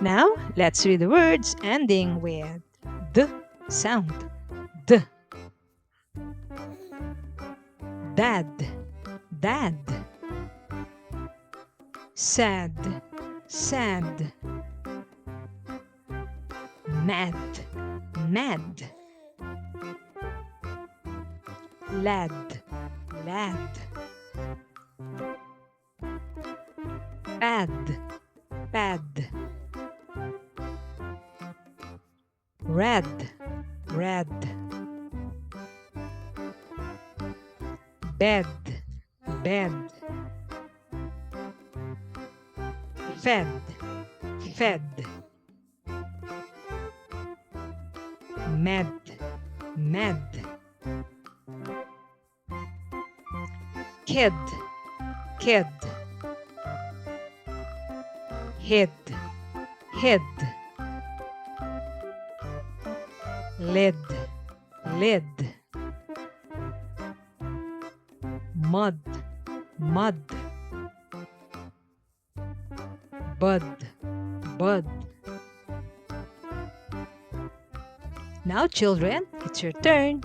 Now, let's read the words ending with the sound. D. Dad, dad. Sad, sad. Mad, mad. Lad, lad. Pad, pad. Red, red. Bed, bed. Fed, fed. Med, med. Kid, kid. Hid, hid. Lid, lid. Mud, mud. Bud, bud. Now, children, it's your turn.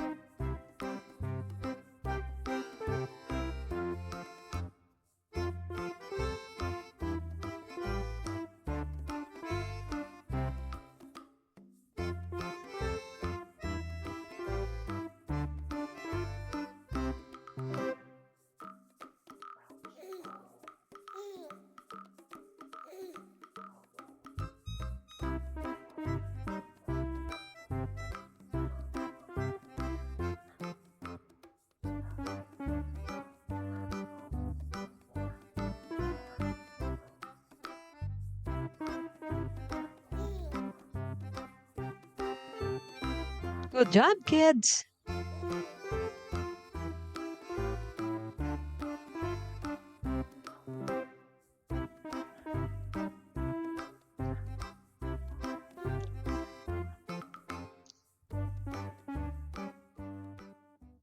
Good job, kids.